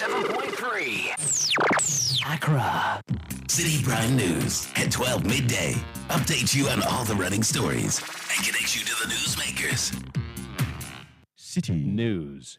7.3 Accra. Citi Prime News at 12 midday. Updates you on all the running stories and connects you to the newsmakers. Citi News.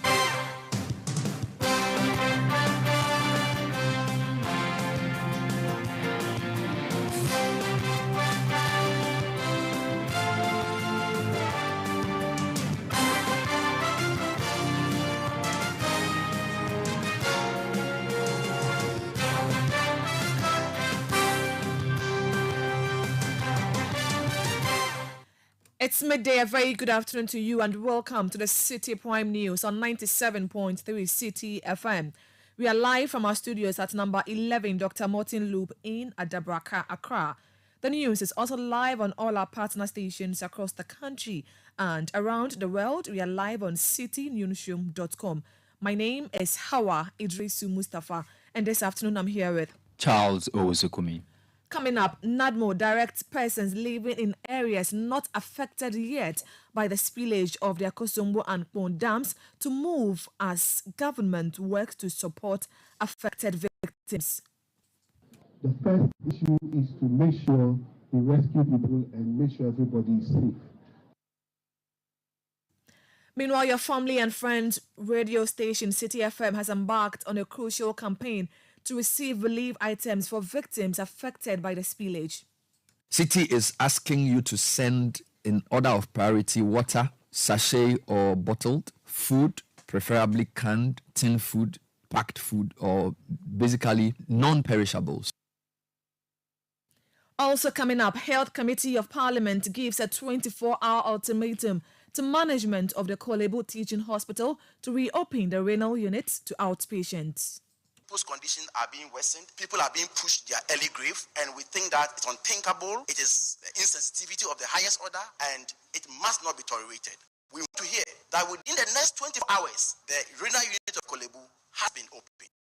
It's midday. A very good afternoon to you and welcome to the Citi Prime News on 97.3 Citi FM. We are live from our studios at number 11 Dr. Martin Loop in Adabraka, Accra. The news is also live on all our partner stations across the country and around the world. We are live on citinewsroom.com. My name is Hawa Idrisu Mustafa and this afternoon I'm here with Charles Owosukumi. Coming up, NADMO directs persons living in areas not affected yet by the spillage of the Akosombo and Kpong dams to move as government works to support affected victims. The first issue is to make sure we rescue people and make sure everybody is safe. Meanwhile, your family and friends radio station Citi FM has embarked on a crucial campaign to receive relief items for victims affected by the spillage. Citi is asking you to send in order of priority water, sachet or bottled, food, preferably canned, tin food, packed food, or basically non-perishables. Also coming up, Health Committee of Parliament gives a 24-hour ultimatum to management of the Kolebu Teaching Hospital to reopen the renal units to outpatients. People's conditions are being worsened. People are being pushed to their early grave, and we think that it's unthinkable. It is insensitivity of the highest order, and it must not be tolerated. We want to hear that within the next 24 hours, the renal unit of Kolebu has been opened.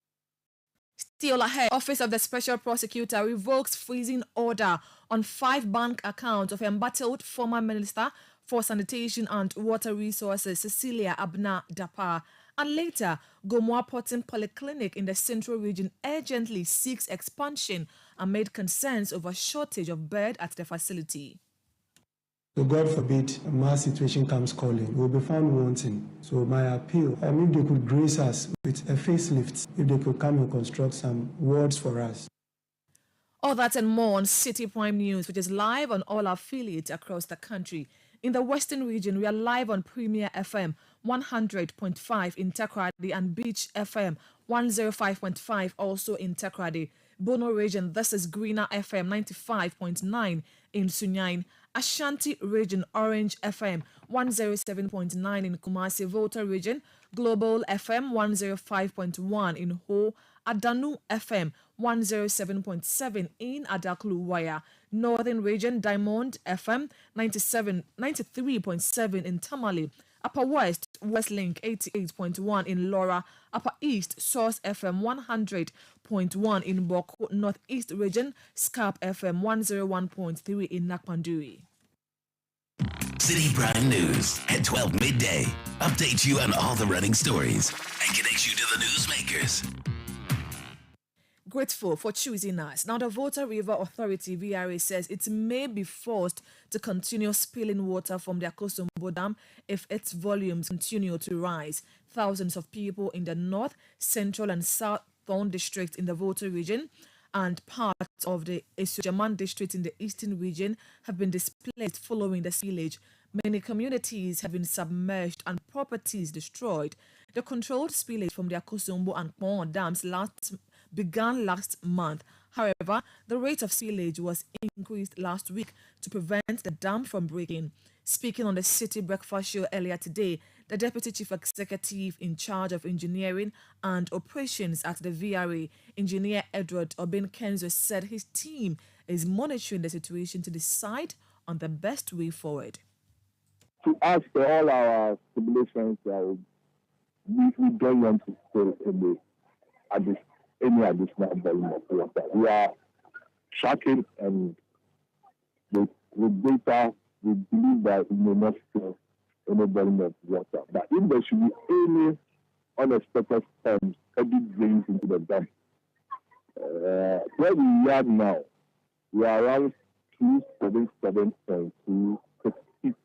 Still ahead, Office of the Special Prosecutor revokes freezing order on 5 bank accounts of embattled former Minister for Sanitation and Water Resources, Cecilia Abna Dapa. And later, Gomoa Porting Polyclinic in the Central Region urgently seeks expansion amid concerns over shortage of bed at the facility. So God forbid a mass situation comes calling, we'll be found wanting. So my appeal, if they could grace us with a facelift, if they could come and construct some wards for us. All that and more on Citi Prime News, which is live on all our affiliates across the country. In the Western region, we are live on Premier FM 100.5 in Takoradi and Beach FM 105.5 also in Takoradi. Bono region, this is Greener FM 95.9 in Sunyain. Ashanti region, Orange FM 107.9 in Kumasi. Volta region, Global FM 105.1 in Ho. Adanu FM 107.7 in Adaklu Waya. Northern region, Diamond FM 93.7 in Tamale. Upper West, Westlink 88.1 in Laura. Upper East, Source FM 100.1 in Boko. Northeast region, Scarp FM 101.3 in Nakpandui. Citi Prime News at 12 midday. Updates you on all the running stories and connects you to the newsmakers. Grateful for choosing us. Now, the Volta River Authority, VRA, says it may be forced to continue spilling water from the Akosombo Dam if its volumes continue to rise. Thousands of people in the North, Central and Southern districts in the Volta region and parts of the Esujaman district in the Eastern region have been displaced following the spillage. Many communities have been submerged and properties destroyed. The controlled spillage from the Akosombo and Kpong dams began last month. However, the rate of spillage was increased last week to prevent the dam from breaking. Speaking on the City Breakfast Show earlier today, the Deputy Chief Executive in charge of engineering and operations at the VRA, Engineer Edward Obin Kenzo, said his team is monitoring the situation to decide on the best way forward. To ask all our simulations, we don't want to stay any additional volume of water. We are tracking and with data, we believe that we may not store any volume of water. But if there should be any unexpected storms, heavy rains into the dam. Where we are now, we are around 277.2 feet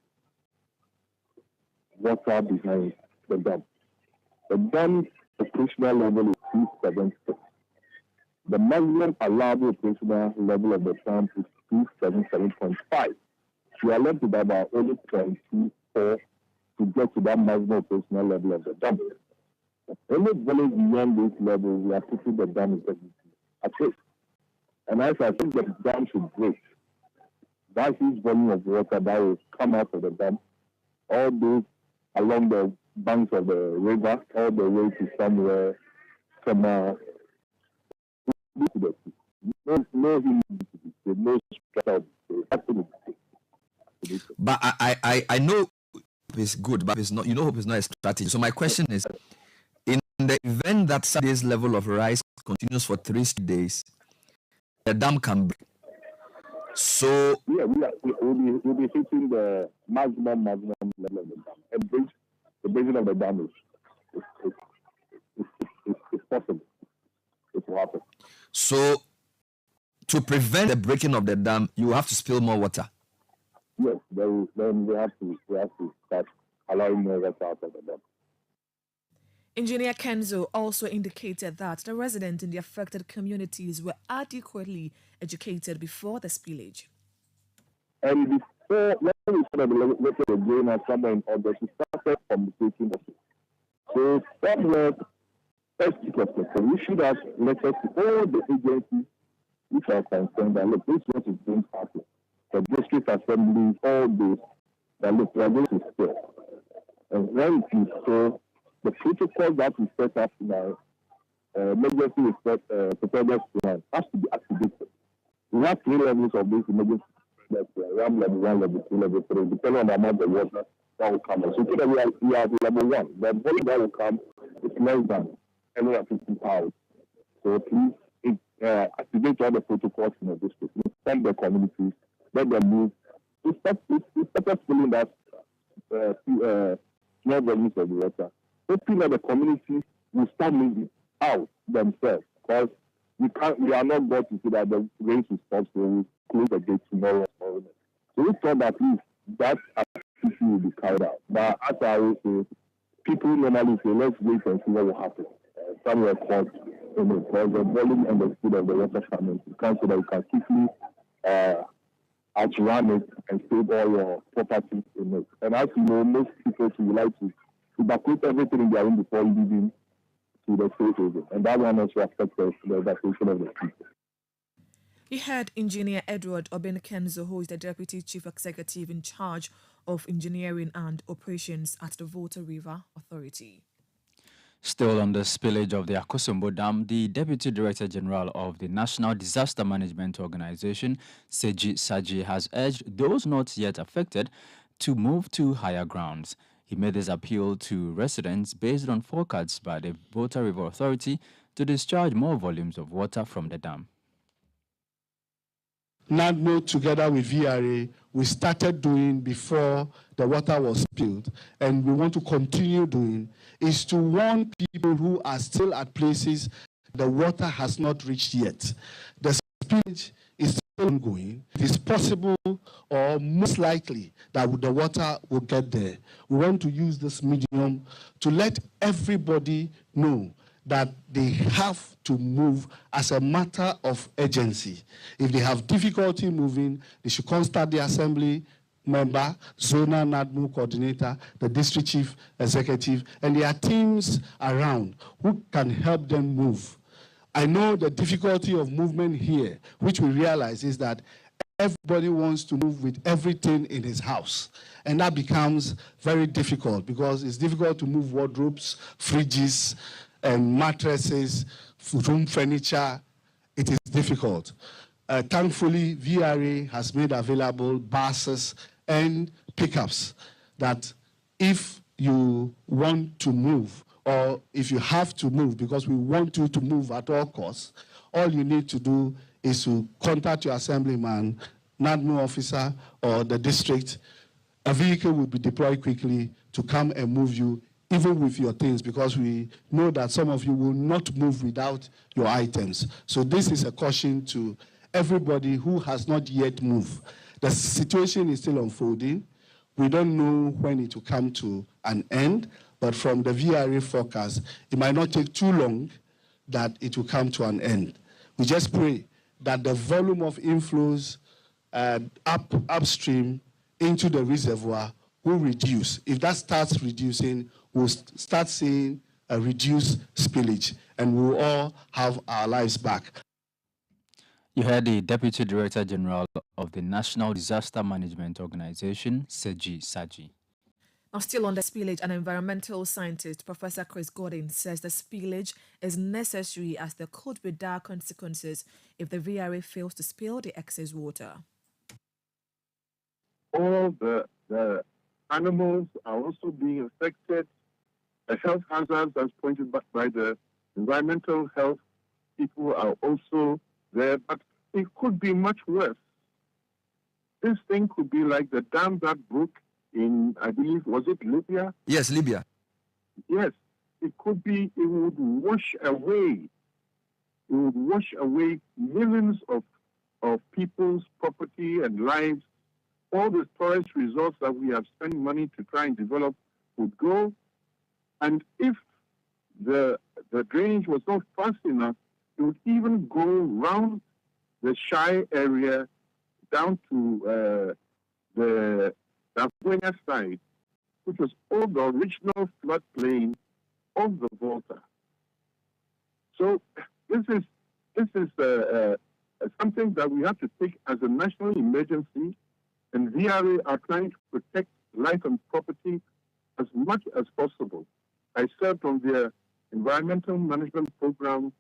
water behind the dam. The dam's operational level is 276. The maximum allowable operational level of the dam is 277.5. We are left with about only 0.24 to get to that maximum operational level of the dam. Any village beyond this level, we are putting the dam integrity at risk. And as I think the dam should break, that huge volume of water that will come out of the dam, all those along the banks of the river, all the way to somewhere, from to the sea. No humidity, no stress. But I know hope is good, but it's not. You know, hope is not a strategy. So my question is, in the event that Saturday's level of rise continues for 3 days, the dam can break. So yeah, we'll be hitting the maximum level of the dam. And the breaking of the dam is possible. It will happen. So to prevent the breaking of the dam, you have to spill more water. Yes, then we have to start allowing more water out of the dam. Engineer Kenzo also indicated that the residents in the affected communities were adequately educated before the spillage. And before, when we started the drain and somewhere in August, we started communicating. So somewhere, first week of September, we should have letters to all the agencies which are concerned that, look, this is what is going to happen. The district assembly, all those, that look, we are going to spill. And when you spill, the protocol that we set up now, emergency preparedness plan, has to be activated. We have 3 levels of this emergency preparedness plan. We have level 1, level 2, level 3, depending on the amount of water that will come. So today we have level 1. The volume that will come is less than 150 pounds. So please activate all the protocols in the district. Inform the communities, let them move. We start filling that small volumes of the water. Hoping that the community will start moving out themselves, because we are not going to see that the rains will stop, so we'll close the gate tomorrow. So we thought that that activity will be carried out. But as I always say, people normally say, let's wait and see what will happen. Some were caught, because the volume and the speed of the water coming to come so that you can quickly outrun it and save all your property in it. And as you know, most people would like to evacuate everything in their room before leaving to the safe haven. And that one also affects the evacuation of the people. You heard Engineer Edward Obin Kenzo, who is the Deputy Chief Executive in charge of engineering and operations at the Volta River Authority. Still on the spillage of the Akosombo Dam, the Deputy Director General of the National Disaster Management Organization, Seji Saji, has urged those not yet affected to move to higher grounds. He made this appeal to residents based on forecasts by the Volta River Authority to discharge more volumes of water from the dam. NADMO, together with VRA, we started doing before the water was spilled, and we want to continue doing, is to warn people who are still at places the water has not reached yet. The spillage is still ongoing. It is possible or most likely that the water will get there. We want to use this medium to let everybody know that they have to move as a matter of urgency. If they have difficulty moving, they should contact the assembly member, zonal NADMO coordinator, the district chief executive, and their teams around who can help them move. I know the difficulty of movement here, which we realize is that everybody wants to move with everything in his house. And that becomes very difficult because it's difficult to move wardrobes, fridges, and mattresses, room furniture. It is difficult. Thankfully, VRA has made available buses and pickups that if you want to move or if you have to move, because we want you to move at all costs, all you need to do is to contact your assemblyman, NADMO officer, or the district. A vehicle will be deployed quickly to come and move you even with your things, because we know that some of you will not move without your items. So this is a caution to everybody who has not yet moved. The situation is still unfolding. We don't know when it will come to an end, but from the VRA forecast, it might not take too long that it will come to an end. We just pray that the volume of inflows upstream into the reservoir will reduce. If that starts reducing, we'll start seeing a reduced spillage, and we'll all have our lives back. You heard the Deputy Director General of the National Disaster Management Organization, Citi Prime. Now, still on the spillage, an environmental scientist, Professor Chris Gordon, says the spillage is necessary as there could be dire consequences if the VRA fails to spill the excess water. All the animals are also being affected. The health hazards, as pointed out by the environmental health people, are also there, but it could be much worse. This thing could be like the dam that broke in, I believe, was it Libya? Yes, Libya. Yes, it could be, it would wash away millions of people's property and lives. All the tourist resorts that we have spent money to try and develop would go. And if the drainage was not fast enough, it would even go round the Shire area down to the Dafuenya side, which was all the original floodplain of the Volta. So this is something that we have to take as a national emergency, and VRA are trying to protect life and property as much as possible. I served on their environmental management program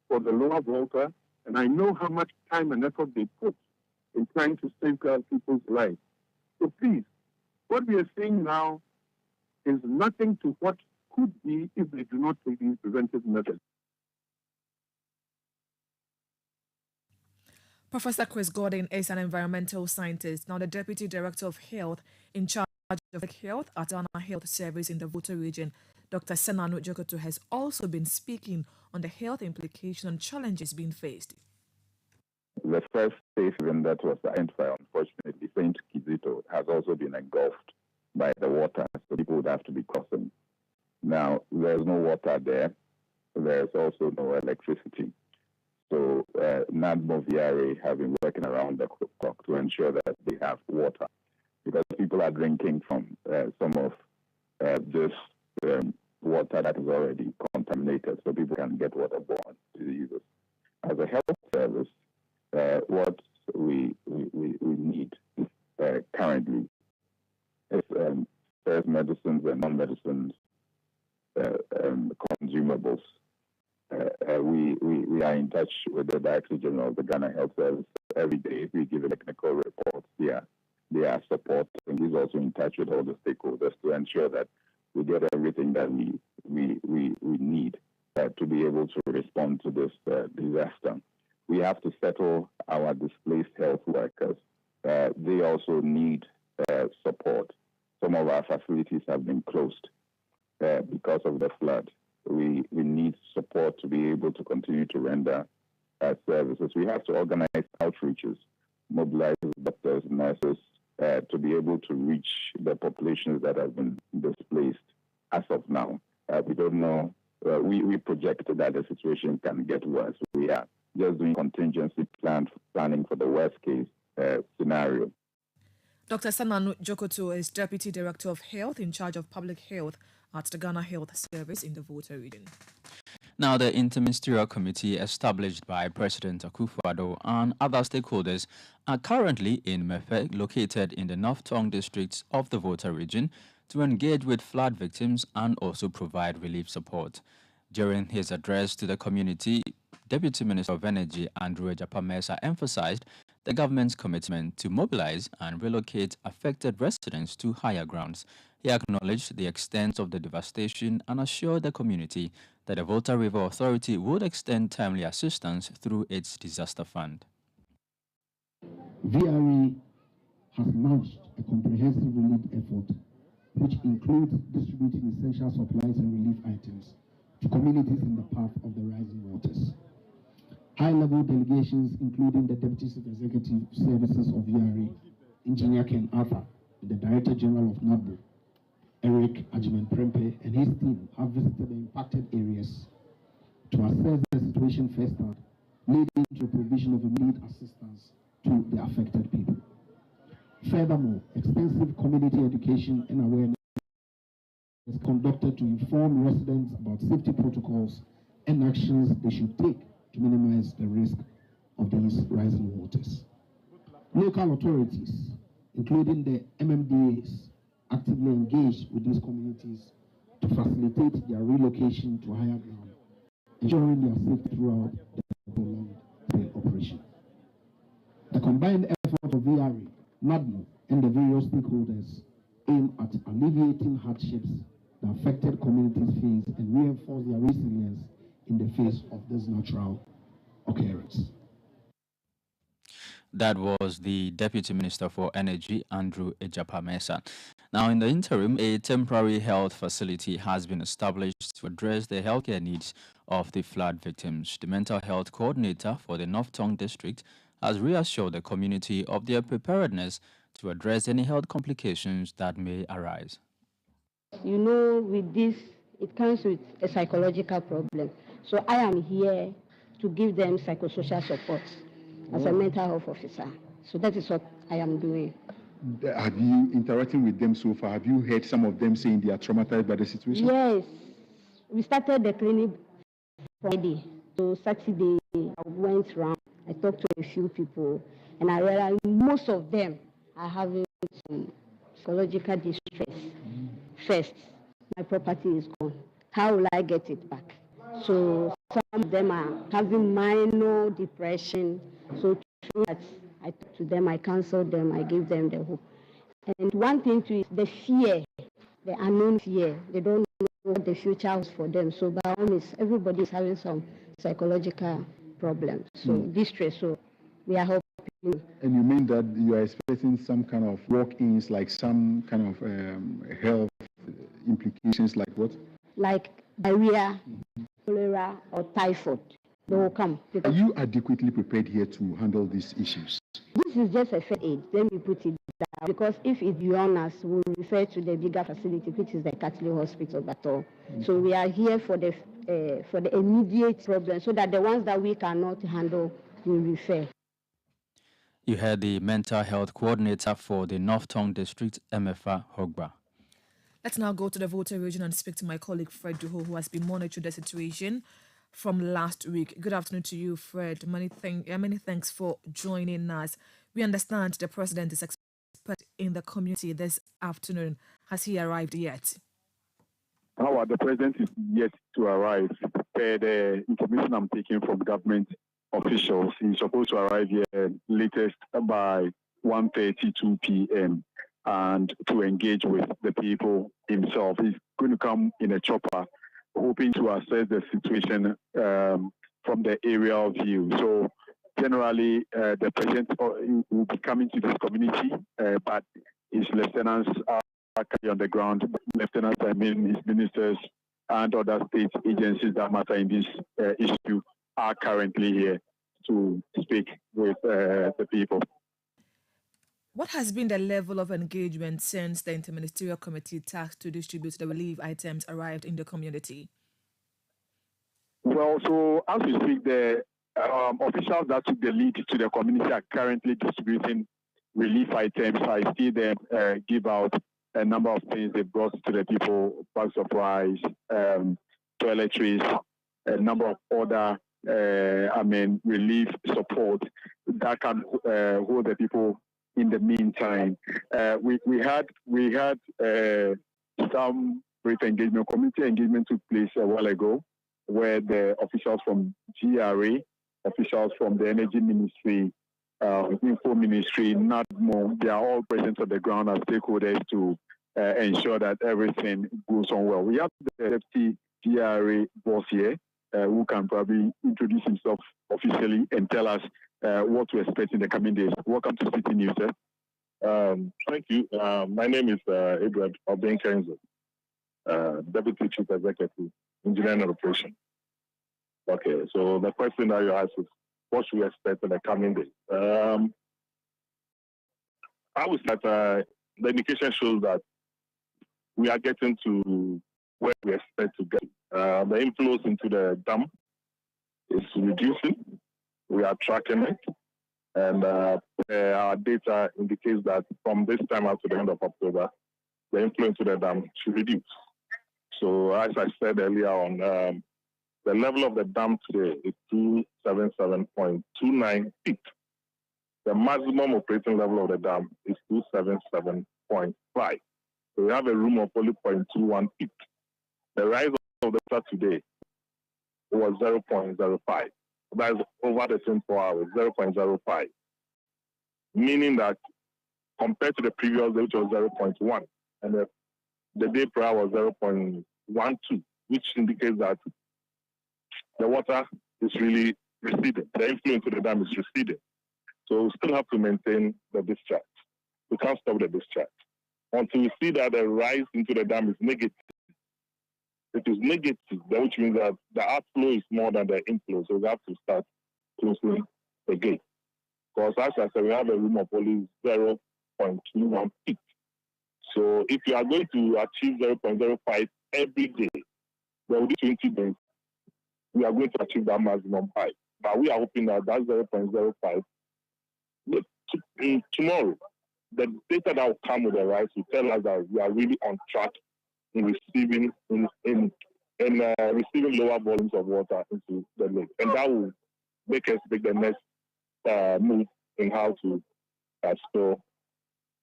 for the Lower Volta, and I know how much time and effort they put in trying to safeguard people's lives. So please, what we are seeing now is nothing to what could be if they do not take these preventive measures. Professor Chris Gordon is an environmental scientist, now the Deputy Director of Health in charge of health at Ghana Health Service in the Volta region. Dr. Senanu Jokoto has also been speaking on the health implications and challenges being faced. The first safe event that was identified, unfortunately, St. Kizito, has also been engulfed by the water, so people would have to be crossing. Now, there's no water there. There's also no electricity. So NADMO VRA have been working around the clock to ensure that they have water, because people are drinking from some of this water that is already contaminated, so people can get waterborne diseases. As a health service, what we need currently is first medicines and non-medicines consumables. We are in touch with the Director General of the Ghana Health Service every day. We give technical reports. They are supporting. He's also in touch with all the stakeholders to ensure that we get everything that we need to be able to respond to this disaster. We have to settle our displaced health workers. They also need support. Some of our facilities have been closed because of the flood. We need support to be able to continue to render services. We have to organize outreaches, mobilize doctors, nurses, to be able to reach the populations that have been displaced as of now. We don't know. We project that the situation can get worse. We are just doing contingency planning for the worst case scenario. Dr. Senanu Jokoto is Deputy Director of Health in charge of public health at the Ghana Health Service in the Volta region. Now, the Interministerial Committee established by President Akufo-Addo and other stakeholders are currently in Mefe, located in the North Tongue districts of the Volta region, to engage with flood victims and also provide relief support. During his address to the community, Deputy Minister of Energy Andrew Ejapamesa emphasized the government's commitment to mobilize and relocate affected residents to higher grounds. He acknowledged the extent of the devastation and assured the community that the Volta River Authority would extend timely assistance through its disaster fund. VRA has launched a comprehensive relief effort which includes distributing essential supplies and relief items to communities in the path of the rising waters. High-level delegations, including the Deputy Chief Executive Services of VRA, Engineer Ken Arthur, and the Director General of NABU, Eric Ajiman Prempe, and his team have visited the impacted areas to assess the situation firsthand, leading to the provision of immediate assistance to the affected people. Furthermore, extensive community education and awareness is conducted to inform residents about safety protocols and actions they should take to minimize the risk of these rising waters. Local authorities, including the MMDAs, actively engaged with these communities to facilitate their relocation to higher ground, ensuring their safety throughout the prolonged operation. The combined effort of VRA, NADMO, and the various stakeholders aim at alleviating hardships the affected communities face and reinforce their resilience in the face of this natural occurrence. That was the Deputy Minister for Energy, Andrew Ejapamesa. Now, in the interim, a temporary health facility has been established to address the healthcare needs of the flood victims. The mental health coordinator for the North Tongue District has reassured the community of their preparedness to address any health complications that may arise. You know, with this, it comes with a psychological problem. So I am here to give them psychosocial support as a mental health officer. So that is what I am doing. Have you interacting with them so far? Have you heard some of them saying they are traumatized by the situation? Yes. We started the clinic Friday. So Saturday, I went around. I talked to a few people, and I realized most of them are having some psychological distress. First, my property is gone. How will I get it back? So some of them are having minor depression. So through that, I talk to them, I counsel them, I give them the hope. And one thing too is the fear, the unknown fear. They don't know what the future has for them. So by all means, everybody is having some psychological problems. So distress. So we are helping. And you mean that you are expecting some kind of walk-ins, like some kind of health implications, like what? Like diarrhea, cholera, or typhoid. They will come. Are you adequately prepared here to handle these issues? This is just a first aid. Let me put it down. Because if it's beyond us, we'll refer to the bigger facility, which is the Catholic Hospital. So we are here for the immediate problem, so that the ones that we cannot handle, we refer. You heard the mental health coordinator for the North Tongue District, MFA Hogba. Let's now go to the Volta region and speak to my colleague Fred Duho, who has been monitoring the situation from last week. Good afternoon to you, Fred. Many thanks for joining us. We understand the president is expected in the community this afternoon. Has he arrived yet? The president is yet to arrive. Per the information I'm taking from government officials, he's supposed to arrive here latest by 1:32 p.m. and to engage with the people himself. He's going to come in a chopper, hoping to assess the situation from the aerial view. So generally, the president will be coming to this community, but his lieutenants are on the ground. Lieutenants, I mean his ministers and other state agencies that matter in this issue are currently here to speak with the people. What has been the level of engagement since the Interministerial Committee tasked to distribute the relief items arrived in the community? Well, so as we speak, the officials that took the lead to the community are currently distributing relief items. I see them give out a number of things they brought to the people: bags of rice, toiletries, a number of other relief support that can hold the people. In the meantime, we had some brief engagement, community engagement took place a while ago, where the officials from GRA, officials from the Energy Ministry, Info Ministry, NADMO, they are all present on the ground as stakeholders to ensure that everything goes on well. We have the deputy GRA boss here, who can probably introduce himself officially and tell us what to expect in the coming days. Welcome to Citi News, sir. Thank you. My name is Edward Obin Kenzo, Deputy Chief Executive, Engineering and Operation. Okay, so the question that you asked is, what should we expect in the coming days? I would say that the indication shows that we are getting to where we expect to get. The inflows into the dam is reducing. We are tracking it. And our data indicates that from this time up to the end of October, the inflow into the dam should reduce. So as I said earlier on, the level of the dam today is 277.29 feet. The maximum operating level of the dam is 277.5. So we have a room of only 0.21 feet. The rise of the water today was 0.05. That is over the 24 hours, 0.05. Meaning that compared to the previous day, which was 0.1, and the day prior was 0.12, which indicates that the water is really receding. The inflow into the dam is receding. So we still have to maintain the discharge. We can't stop the discharge until we see that the rise into the dam is negative. It is negative, which means that the outflow is more than the inflow. So we have to start closing the gate. Because as I said, we have a room of only 0.21 feet. So if you are going to achieve 0.05 every day, there will be 20 days. We are going to achieve that maximum height. But we are hoping that 0.05, tomorrow, the data that will come with the rise will tell us that we are really on track in receiving receiving lower volumes of water into the lake, and that will make us take the next move in how to store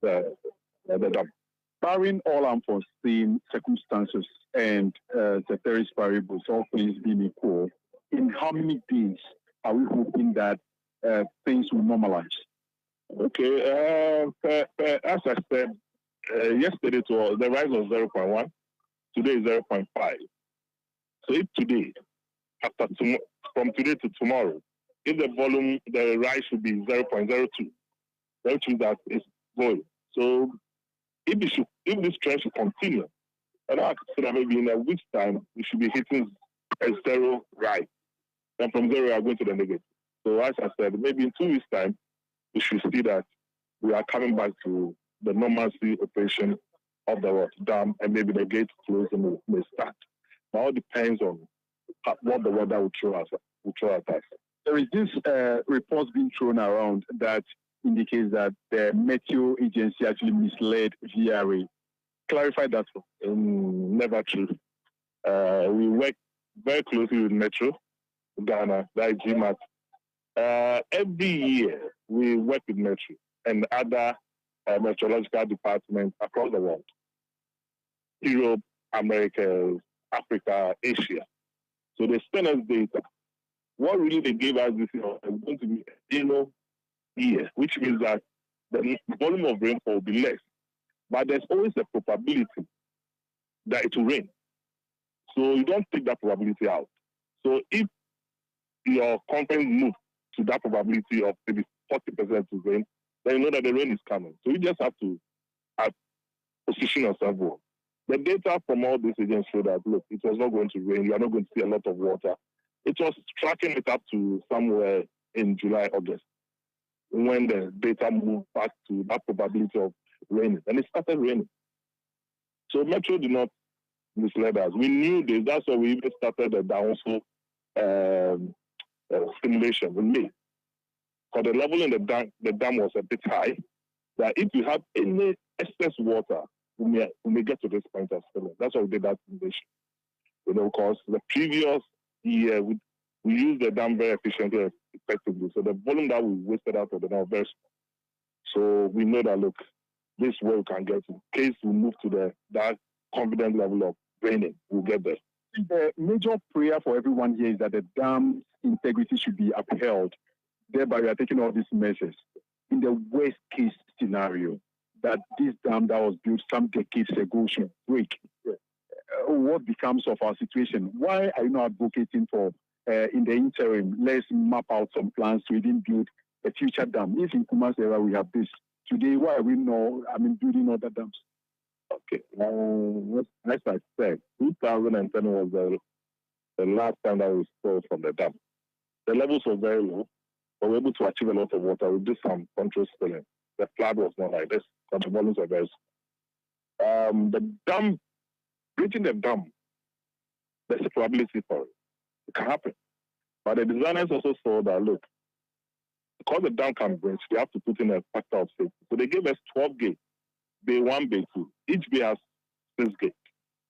the dam. Barring all unforeseen circumstances and ceteris paribus, all things being equal, in how many days are we hoping that things will normalize? Okay, as I said, yesterday the rise was 0.1, today is 0.5. So if today, from today to tomorrow, if the rise should be 0.02, which means that it's going. So if this trend should continue, and I could say that maybe in a week's time, we should be hitting a zero rise. And from zero, we are going to the negative. So as I said, maybe in 2 weeks' time, we should see that we are coming back to the normalcy operation of the dam, and maybe the gate closing may start. It all depends on what the weather will throw at us. There is this report being thrown around that indicates that the Meteo agency actually misled VRA. Clarify that for never true. We work very closely with Metro Ghana, that is GMAT. Every year we work with Metro and other meteorological departments across the world. Europe, America, Africa, Asia. So they send us data. What really they gave us this year is going to be a year, which means that the volume of rainfall will be less. But there's always a probability that it will rain. So you don't take that probability out. So if your confidence moves to that probability of maybe 40% to rain, then you know that the rain is coming. So you just have to position yourself well. The data from all these agents show that, look, it was not going to rain. You are not going to see a lot of water. It was tracking it up to somewhere in July, August, when the data moved back to that probability of raining. And it started raining. So Metro did not mislead us. We knew this. That's why we even started the downfall simulation with me. Because the level in the dam was a bit high, that if you have any excess water, we may get to this point of filling. That's why we did that simulation. Because the previous year, we used the dam very efficiently and effectively. So the volume that we wasted out of the dam was very small. So we know that, look, this is where we can get in case we move to that confident level of raining, we'll get there. The major prayer for everyone here is that the dam's integrity should be upheld. Thereby, we are taking all these measures. In the worst case scenario, that this dam that was built some decades ago should break, what becomes of our situation? Why are you not advocating for, in the interim, let's map out some plans to even build a future dam? If in Kumasi era we have this, today, why are we building other dams? Okay. As I said, 2010 was the last time that we stole from the dam. The levels were very low, but we were able to achieve a lot of water. We did some control spilling. The flood was not like this, but the volumes were very small. The dam, breaching the dam, there's a probability for it. It can happen. But the designers also saw that, look, because the dam can breach, they have to put in a factor of safety. So they gave us 12 gates, bay 1, bay 2. Each bay has 6 gates.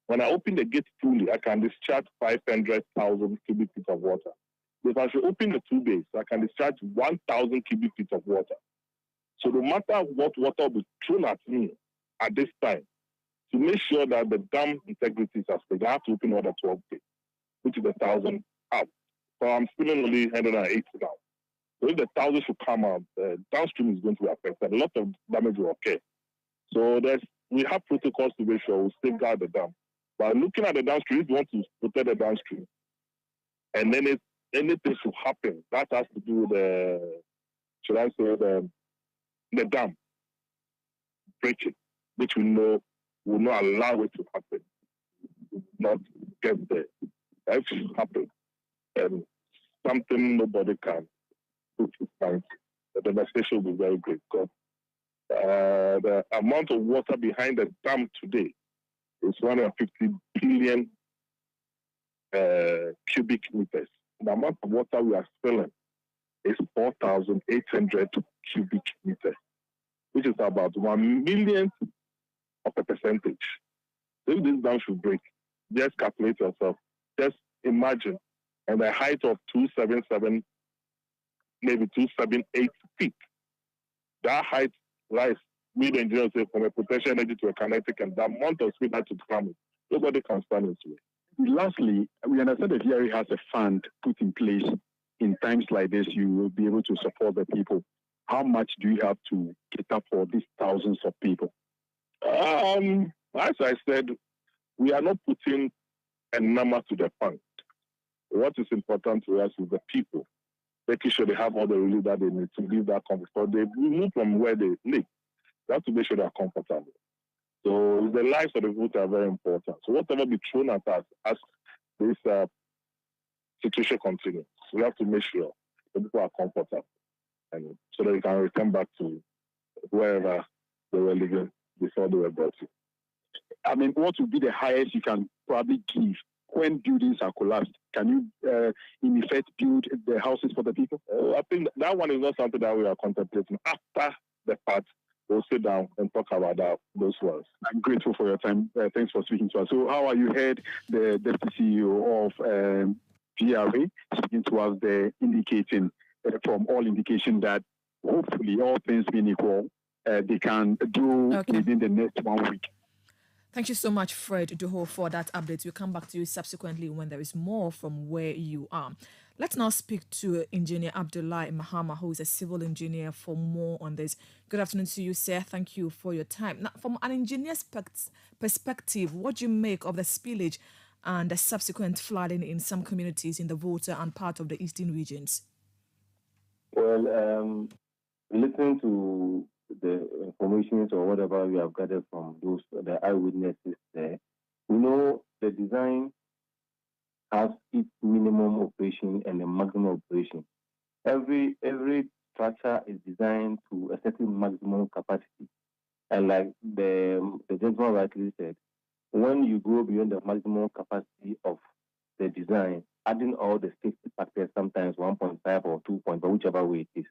When I open the gate fully, I can discharge 500,000 cubic feet of water. If I should open the 2 bays, I can discharge 1,000 cubic feet of water. So no matter what water will be thrown at me at this time, to make sure that the dam integrity is at stake, I have to open another 12 gates, which is 1,000 out. So I'm spilling only 180 now. So if the 1,000 should come out, downstream is going to be affected. A lot of damage will occur. So we have protocols to make sure we safeguard the dam. But looking at the downstream, if you want to protect the downstream, and then anything should happen, that has to do with the dam breaching, which we know will not allow it to happen, not get there. If it should happen, and something nobody can put his mind, the devastation will be very great. Because the amount of water behind the dam today is 150 billion cubic meters. The amount of water we are spilling is 4,800 cubic meters, which is about 1 millionth of a percentage. If this dam should break, just calculate yourself. Just imagine, and a height of 277, maybe 278 feet. That height lies, we the engineers say, from a potential energy to a kinetic, and the amount of speed that to climb it, nobody can stand into it. Lastly, we understand that VRA has a fund put in place. In times like this, you will be able to support the people. How much do you have to cater for these thousands of people? As I said, we are not putting a number to the fund. What is important to us is the people, making sure they have all the relief that they need to live that comfort. So they move from where they live. They have to make sure they are comfortable. So the lives of the youth are very important. So whatever be thrown at us as this situation continues, we have to make sure the people are comfortable, and so that they can return back to wherever they were living before they were brought in. I mean, what would be the highest you can probably give when buildings are collapsed? Can you, in effect, build the houses for the people? I think that one is not something that we are contemplating. After the part, we'll sit down and talk about those ones. I'm grateful for your time. Thanks for speaking to us. So how are you heard the Deputy CEO of VRA speaking to us there, indicating from all indication that hopefully all things being equal, they can do within the next 1 week. Thank you so much, Fred Duho, for that update. We'll come back to you subsequently when there is more from where you are. Let's now speak to Engineer Abdullah Mahama, who is a civil engineer, for more on this. Good afternoon to you, sir. Thank you for your time. Now, from an engineer's perspective, what do you make of the spillage and the subsequent flooding in some communities in the Volta and part of the eastern regions? Well, listening to the information or whatever we have gathered from the eyewitnesses there, we know the design has its minimum operation and a maximum operation. Every structure is designed to a certain maximum capacity. And like the gentleman rightly said, when you go beyond the maximum capacity of the design, adding all the safety factors, sometimes 1.5 or 2 points, but whichever way it is,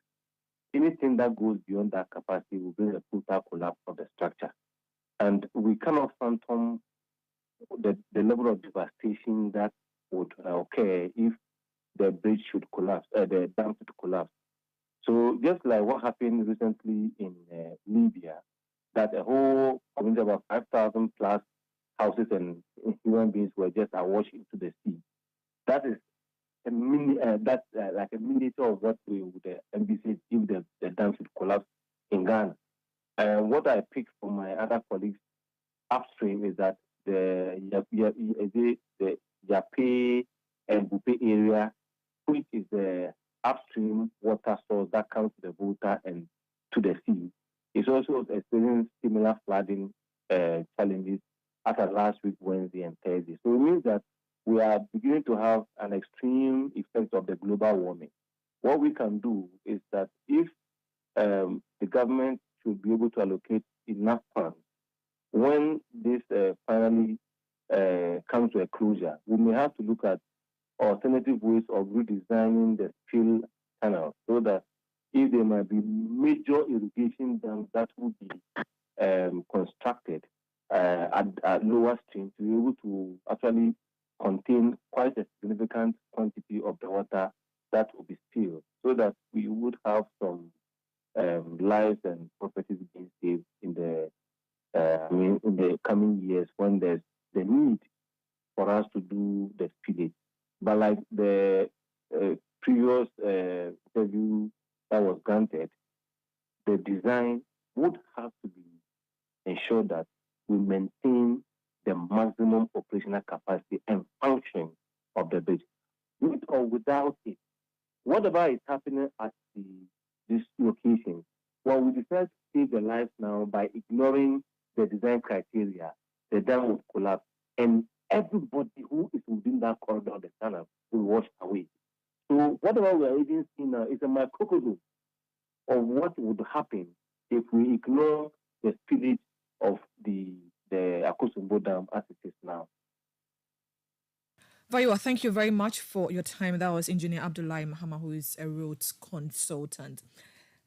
anything that goes beyond that capacity will bring a total collapse of the structure. And we cannot fathom the level of devastation that would occur if the bridge should collapse, the dam should collapse. So just like what happened recently in Libya, that a whole community, about 5,000 plus houses and human beings were just awash into the sea. That is like a miniature of what we would envisage if the dam should collapse in Ghana. What I picked from my other colleagues upstream is that the Yape and Bupe area, which is the upstream water source that comes to the Volta and to the sea, It's also experienced similar flooding challenges as of last week, Wednesday and Thursday. So it means that we are beginning to have an extreme effect of the global warming. What we can do is that if the government should be able to allocate enough funds, when this finally comes to a closure, we may have to look at alternative ways of redesigning the fill canal so that if there might be major irrigation dams that would be constructed at lower stream to be able to actually contain quite a significant quantity of the water that will be spilled, so that we would have some lives and properties being saved in the coming years when there's the need for us to do the spillage. But like the previous interview that was granted, the design would have to be ensured that we maintain the maximum operational capacity and function of the bridge. With or without it, whatever is happening at this location, well, we decide to save the lives now by ignoring the design criteria, the dam would collapse, and everybody who is within that corridor of the tunnel will wash away. So whatever we are even seeing now is a microcosm of what would happen if we ignore the spillage of the Akosombo Dam as it is now. Very well, thank you very much for your time. That was Engineer Abdullahi Mahama, who is a roads consultant.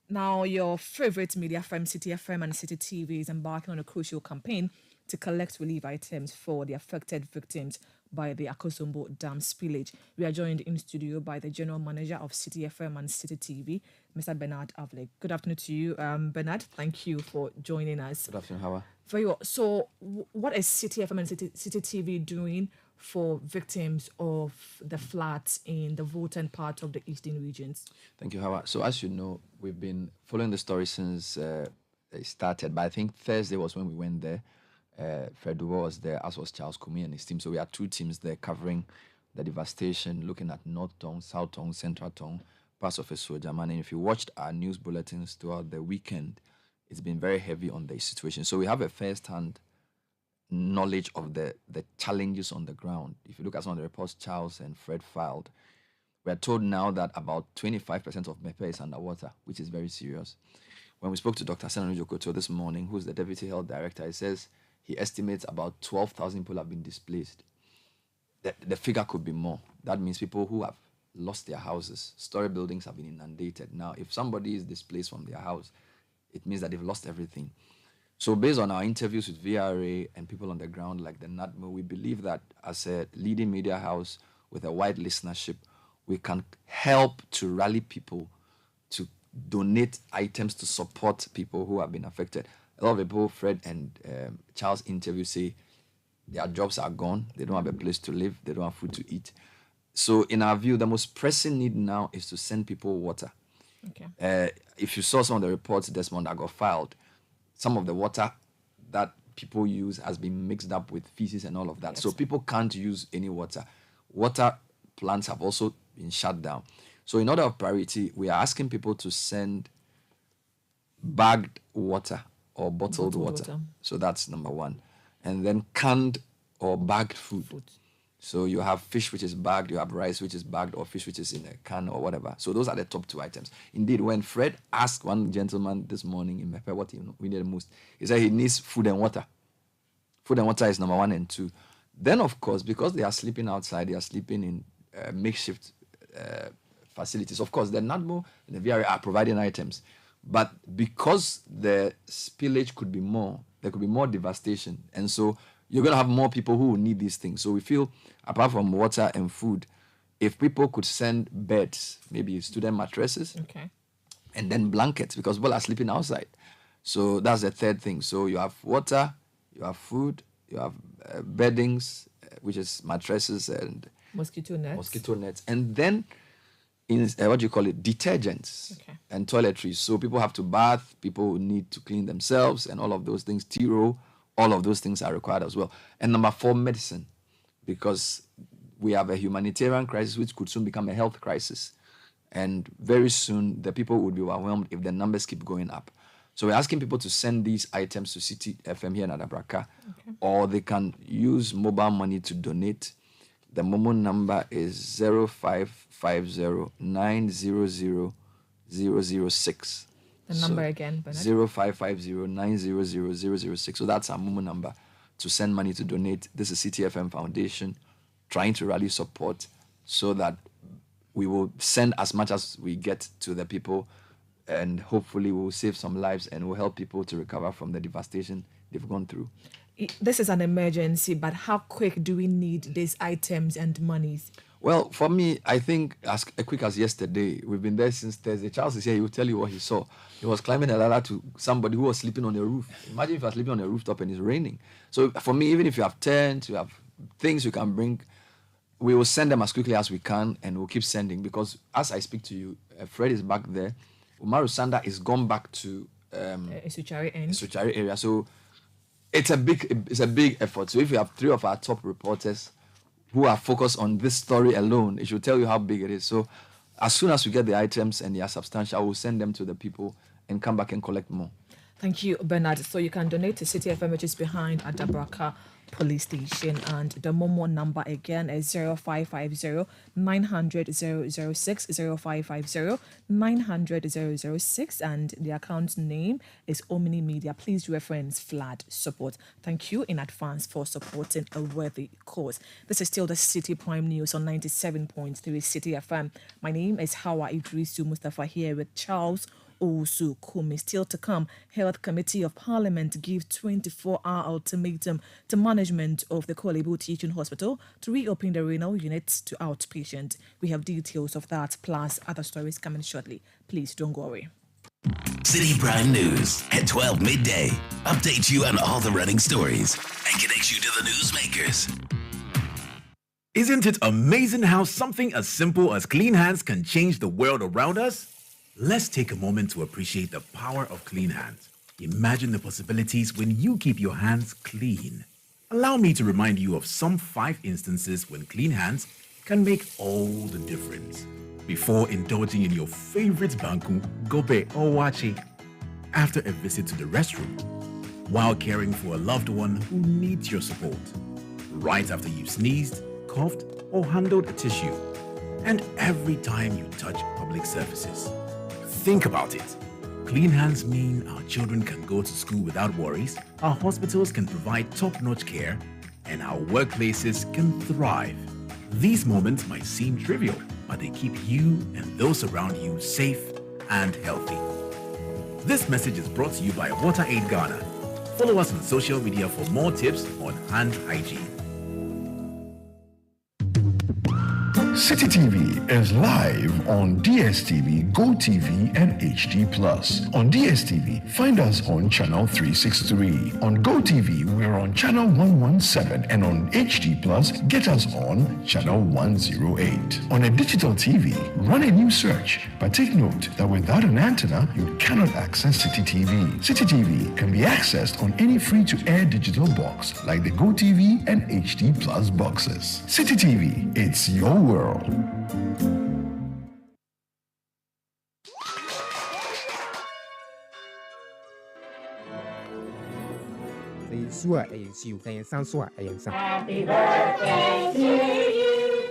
Now, your favorite media firm, Citi FM and Citi TV, is embarking on a crucial campaign to collect relief items for the affected victims by the Akosombo Dam spillage. We are joined in studio by the General Manager of Citi FM and Citi TV, Mr. Bernard Avle. Good afternoon to you, Bernard. Thank you for joining us. Good afternoon, Hawa. Very well. So, what is Citi FM and Citi TV doing for victims of the floods in the Volta part of the eastern regions? Thank you, Hawa. So, as you know, we've been following the story since it started, but I think Thursday was when we went there. Fred Duval was there, as was Charles Kumi and his team. So we had two teams there covering the devastation, looking at North Tong, South Tong, Central Tong, parts of Esuojaman. And if you watched our news bulletins throughout the weekend, it's been very heavy on the situation. So we have a first-hand knowledge of the challenges on the ground. If you look at some of the reports Charles and Fred filed, we are told now that about 25% of Mepe is underwater, which is very serious. When we spoke to Dr. Senanu Jokoto this morning, who's the Deputy Health Director, he says he estimates about 12,000 people have been displaced. The figure could be more. That means people who have lost their houses, story buildings have been inundated. Now, if somebody is displaced from their house, it means that they've lost everything. So based on our interviews with VRA and people on the ground like the NADMO, we believe that as a leading media house with a wide listenership, we can help to rally people to donate items to support people who have been affected. A lot of people, Fred and Charles interview say their jobs are gone. They don't have a place to live. They don't have food to eat. So in our view, the most pressing need now is to send people water. Okay. If you saw some of the reports, Desmond, that got filed, some of the water that people use has been mixed up with feces and all of that. Yes. So people can't use any water. Water plants have also been shut down. So in order of priority, we are asking people to send bagged water or bottled water. So that's number one. And then canned or bagged food. So you have fish which is bagged, you have rice which is bagged, or fish which is in a can or whatever. So those are the top two items. Indeed, when Fred asked one gentleman this morning in Mepe what he needed most, he said he needs food and water. Food and water is number 1 and 2. Then, of course, because they are sleeping outside, they are sleeping in makeshift facilities. Of course, the NADMO and the VRA are providing items. But because the spillage could be more, there could be more devastation. And so you're going to have more people who will need these things. So we feel, apart from water and food, if people could send beds, maybe student mattresses, and then blankets, because people are sleeping outside. So that's the third thing. So you have water, you have food, you have beddings, which is mattresses and mosquito nets. And then in detergents and toiletries. So people have to bath, people need to clean themselves and all of those things. Tiro, all of those things are required as well. And number 4, medicine, because we have a humanitarian crisis which could soon become a health crisis. And very soon the people would be overwhelmed if the numbers keep going up. So we're asking people to send these items to Citi FM here in Adabraka, or they can use mobile money to donate. The Momo number is 0550-900-006. The number again, Bernard. 0550-900-006. So that's our Momo number to send money to donate. This is Citi FM Foundation trying to rally support so that we will send as much as we get to the people, and hopefully we'll save some lives and we'll help people to recover from the devastation they've gone through. This is an emergency, but how quick do we need these items and monies? Well, for me, I think as quick as yesterday. We've been there since Thursday. Charles is here. He will tell you what he saw. He was climbing a ladder to somebody who was sleeping on a roof. Imagine if you're sleeping on a rooftop and it's raining. So for me, even if you have tents, you have things you can bring, we will send them as quickly as we can, and we'll keep sending, because as I speak to you, Fred is back there. Umaru Sanda is gone back to Suchari area. So it's a big effort. So if you have 3 of our top reporters who are focused on this story alone, it should tell you how big it is. So as soon as we get the items and they are substantial, we'll send them to the people and come back and collect more. Thank you, Bernard. So you can donate to Citi FM, which is behind Adabraka Police Station, and the Momo number again is 0550-900-006, 0550-900-006, and the account name is Omni Media. Please reference flood support. Thank you in advance for supporting a worthy cause. This is still the Citi Prime News on 97.3 Citi FM. My name is Hawa Idrisu Mustafa, here with Charles Osu Kumi. Still to come, Health Committee of Parliament give 24-hour ultimatum to management of the Kolebu Teaching Hospital to reopen the renal units to outpatient. We have details of that plus other stories coming shortly. Please don't go away. Citi Prime News at 12 midday. Update you on all the running stories and connect you to the newsmakers. Isn't it amazing how something as simple as clean hands can change the world around us? Let's take a moment to appreciate the power of clean hands. Imagine the possibilities when you keep your hands clean. Allow me to remind you of some 5 instances when clean hands can make all the difference. Before indulging in your favorite banku, gobe or wache. After a visit to the restroom. While caring for a loved one who needs your support. Right after you sneezed, coughed, or handled a tissue. And every time you touch public surfaces. Think about it. Clean hands mean our children can go to school without worries, our hospitals can provide top-notch care, and our workplaces can thrive. These moments might seem trivial, but they keep you and those around you safe and healthy. This message is brought to you by WaterAid Ghana. Follow us on social media for more tips on hand hygiene. Citi TV is live on DSTV, GoTV, and HD+. On DSTV, find us on channel 363. On GoTV, we're on channel 117, and on HD+, get us on channel 108. On a digital TV, run a new search, but take note that without an antenna, you cannot access Citi TV. Citi TV can be accessed on any free-to-air digital box like the GoTV and HD+ boxes. Citi TV, it's your world.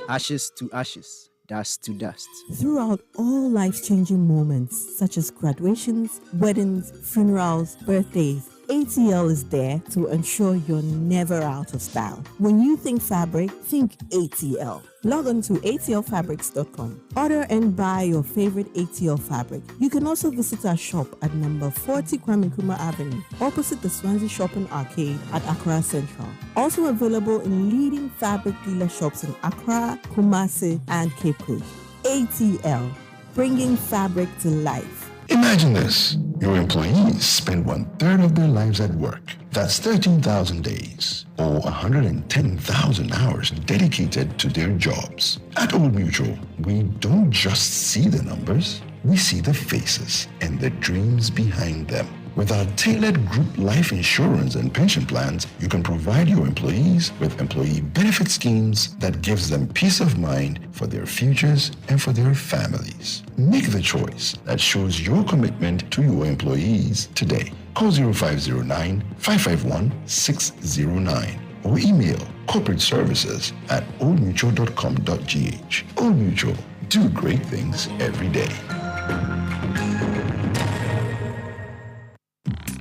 Ashes to ashes, dust to dust. Throughout all life-changing moments such as graduations, weddings, funerals, birthdays, ATL is there to ensure you're never out of style. When you think fabric, think ATL. Log on to atlfabrics.com. Order and buy your favorite ATL fabric. You can also visit our shop at number 40 Kwame Nkrumah Avenue, opposite the Swansea Shopping Arcade at Accra Central. Also available in leading fabric dealer shops in Accra, Kumasi, and Cape Coast. ATL, bringing fabric to life. Imagine this. Your employees spend 1/3 of their lives at work. That's 13,000 days or 110,000 hours dedicated to their jobs. At Old Mutual, we don't just see the numbers, we see the faces and the dreams behind them. With our tailored group life insurance and pension plans, you can provide your employees with employee benefit schemes that gives them peace of mind for their futures and for their families. Make the choice that shows your commitment to your employees today. Call 0509-551-609 or email corporate services at oldmutual.com.gh. Old Mutual, do great things every day.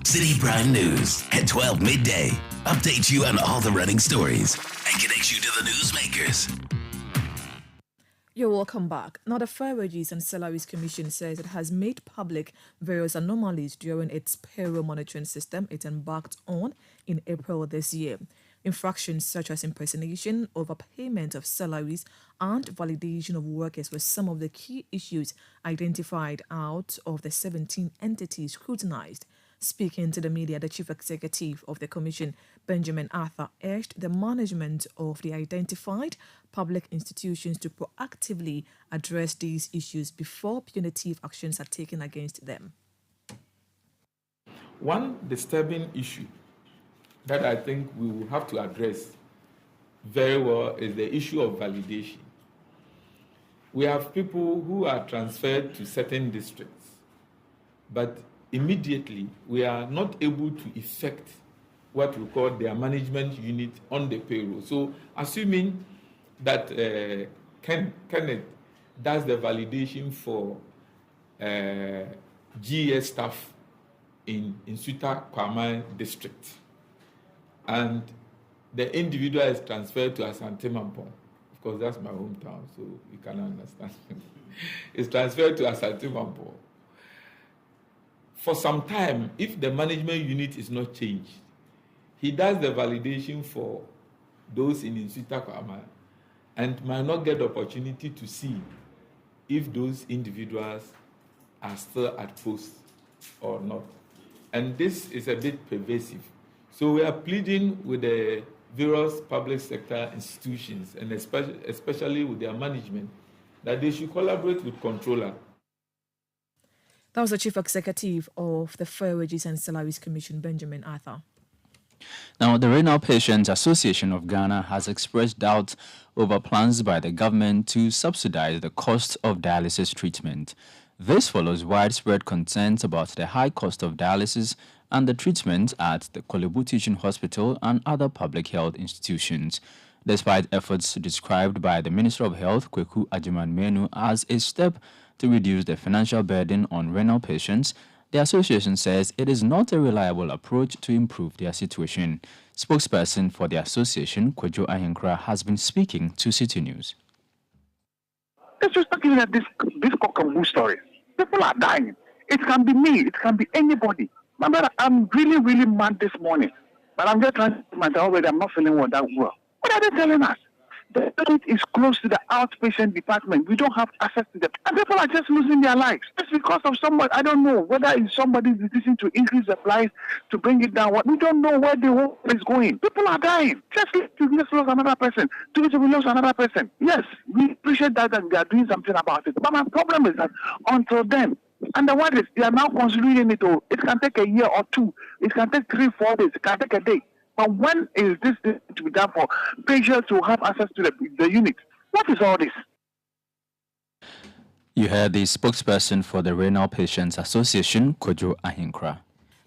Citi Prime News at 12 midday. Update you on all the running stories and connect you to the newsmakers. You're welcome back. Now, the Fair Wages and Salaries Commission says it has made public various anomalies during its payroll monitoring system it embarked on in April this year. Infractions such as impersonation, overpayment of salaries, and validation of workers were some of the key issues identified out of the 17 entities scrutinized. Speaking to the media, the chief executive of the commission, Benjamin Arthur, urged the management of the identified public institutions to proactively address these issues before punitive actions are taken against them. One disturbing issue that I think we will have to address very well is the issue of validation. We have people who are transferred to certain districts, but immediately we are not able to effect what we call their management unit on the payroll. So assuming that Kenneth does the validation for GS staff in Suta Kwama district, and the individual is transferred to Asante Mampong. Of course, that's my hometown, so you can understand. It's transferred to Asante Mampong. For some time, if the management unit is not changed, he does the validation for those in Insuta Kwama and might not get the opportunity to see if those individuals are still at post or not. And this is a bit pervasive. So we are pleading with the various public sector institutions and especially with their management that they should collaborate with controller. That was the Chief Executive of the Fair Wages and Salaries Commission, Benjamin Arthur. Now, the Renal Patients Association of Ghana has expressed doubt over plans by the government to subsidize the cost of dialysis treatment. This follows widespread concerns about the high cost of dialysis and the treatment at the Kolebu Teaching Hospital and other public health institutions. Despite efforts described by the Minister of Health, Kweku Agyemang-Manu, as a step to reduce the financial burden on renal patients, the association says it is not a reliable approach to improve their situation. Spokesperson for the association, Kweju Ahenkra, has been speaking to Citi News. Let's just talking about this cock and bull story. People are dying. It can be me. It can be anybody. My brother, I'm really, really mad this morning. But I'm just trying to myself already. I'm not feeling well that well. What are they telling us? The unit is close to the outpatient department. We don't have access to them. And people are just losing their lives. It's because of somebody, I don't know, whether it's somebody's decision to increase the price, to bring it down. We don't know where the world is going. People are dying. Just to lose another person. To lose another person. Yes, we appreciate that and they are doing something about it. But my problem is that until then, and the word is, they are now considering it all. It can take a year or two. It can take 3-4 days. It can take a day. But when is this to be done for patients to have access to the unit? What is all this? You heard the spokesperson for the Renal Patients Association, Kojo Ahenkra.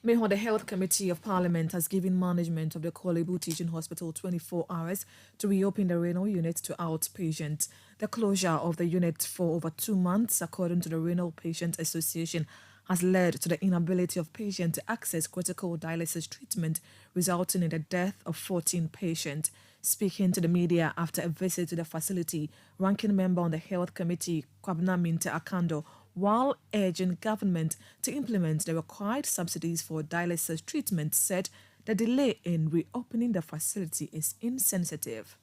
Meanwhile, the Health Committee of Parliament has given management of the Kolebu Teaching Hospital 24 hours to reopen the renal unit to outpatients. The closure of the unit for over 2 months, according to the Renal Patients Association, has led to the inability of patients to access critical dialysis treatment, resulting in the death of 14 patients. Speaking to the media after a visit to the facility, ranking member on the Health Committee, Kwabena Minte Akando, while urging government to implement the required subsidies for dialysis treatment, said the delay in reopening the facility is insensitive.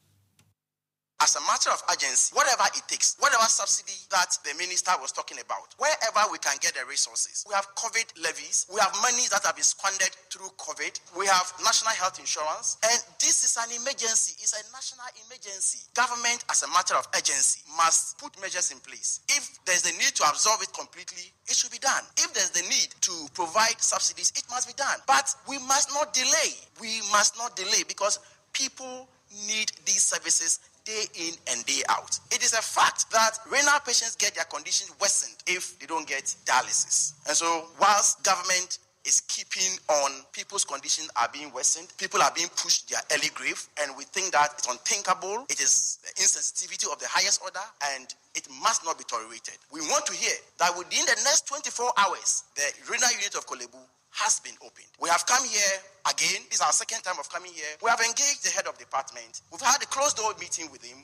As as a matter of urgency, whatever it takes, whatever subsidy that the minister was talking about, wherever we can get the resources. We have COVID levies, we have money that have been squandered through COVID, we have national health insurance, and this is an emergency. It's a national emergency. Government, as a matter of urgency, must put measures in place. If there's a need to absorb it completely, it should be done. If there's the need to provide subsidies, it must be done. But we must not delay. We must not delay because people need these services day in and day out. It is a fact that renal patients get their condition worsened if they don't get dialysis. And so whilst government is keeping on, people's conditions are being worsened, people are being pushed to their early grave, and we think that it's unthinkable. It is the insensitivity of the highest order, and it must not be tolerated. We want to hear that within the next 24 hours, the renal unit of Kolebu has been opened. We have come here again. This is our second time of coming here. We have engaged the head of department. We've had a closed-door meeting with him.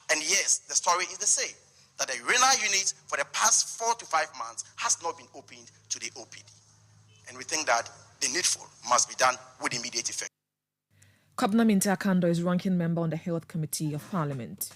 And yes, the story is the same, that the renal unit for the past 4 to 5 months has not been opened to the OPD. And we think that the needful must be done with immediate effect. Kwabena Minta-Kando is ranking member on the Health Committee of Parliament.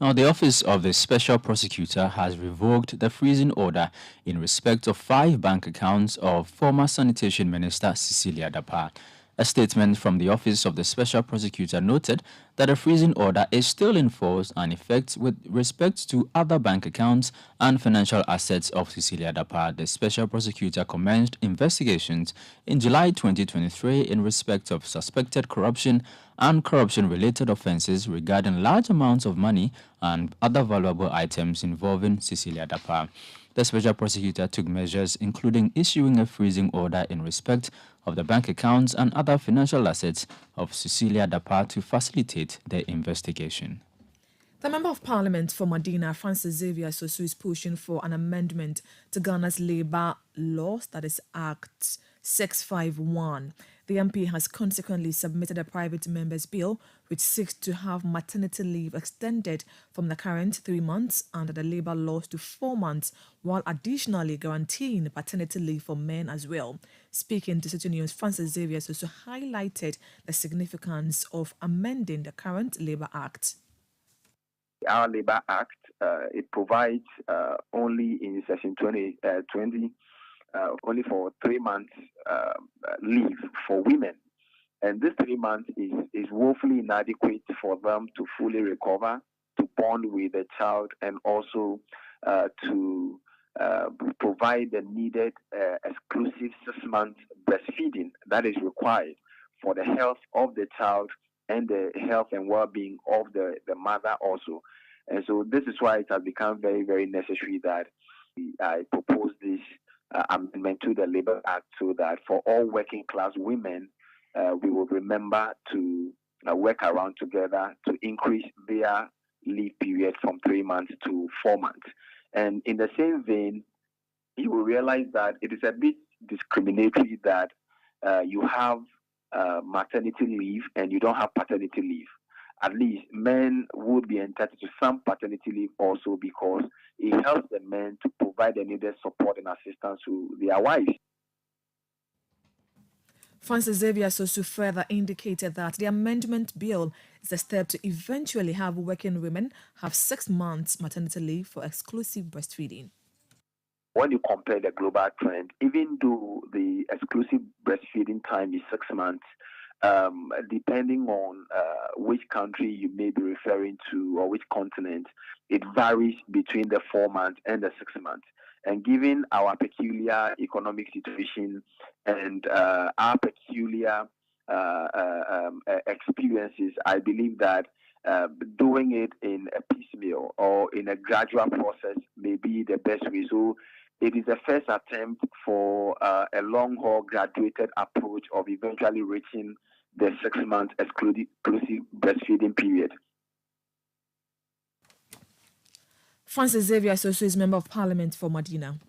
Now, the Office of the Special Prosecutor has revoked the freezing order in respect of 5 bank accounts of former Sanitation Minister Cecilia Dapa. A statement from the Office of the Special Prosecutor noted that a freezing order is still in force and effect with respect to other bank accounts and financial assets of Cecilia Dapa. The Special Prosecutor commenced investigations in July 2023 in respect of suspected corruption and corruption-related offences regarding large amounts of money and other valuable items involving Cecilia Dapa. The Special Prosecutor took measures including issuing a freezing order in respect of the bank accounts and other financial assets of Cecilia Dapa to facilitate the investigation. The Member of Parliament for Medina, Francis Xavier Sosu, is pushing for an amendment to Ghana's labour laws, that is Act 651. The MP has consequently submitted a private member's bill which seeks to have maternity leave extended from the current 3 months under the labour laws to 4 months, while additionally guaranteeing paternity leave for men as well. Speaking to Citi News, Francis Xavier also highlighted the significance of amending the current Labour Act. Our Labour Act, it provides only in Section 20, only for 3 months leave for women. And this 3 months is woefully inadequate for them to fully recover, to bond with the child, and also to provide the needed exclusive 6 months breastfeeding that is required for the health of the child and the health and well-being of the mother also. And so this is why it has become very, very necessary that I propose this amendment to the Labour Act so that for all working class women, we will remember to work around together to increase their leave period from 3 months to 4 months. And in the same vein, you will realize that it is a bit discriminatory that you have maternity leave and you don't have paternity leave. At least men would be entitled to some paternity leave also because it helps the men to provide the needed support and assistance to their wives. Francis Xavier Sosu further indicated that the amendment bill is a step to eventually have working women have 6 months maternity leave for exclusive breastfeeding. When you compare the global trend, even though the exclusive breastfeeding time is 6 months, depending on which country you may be referring to or which continent, it varies between the 4 months and the 6 months. And given our peculiar economic situation and our peculiar experiences, I believe that doing it in a piecemeal or in a gradual process may be the best way. So it is the first attempt for a long-haul graduated approach of eventually reaching the 6 months exclusive breastfeeding period. Francis Xavier Sosu is Member of Parliament for Medina.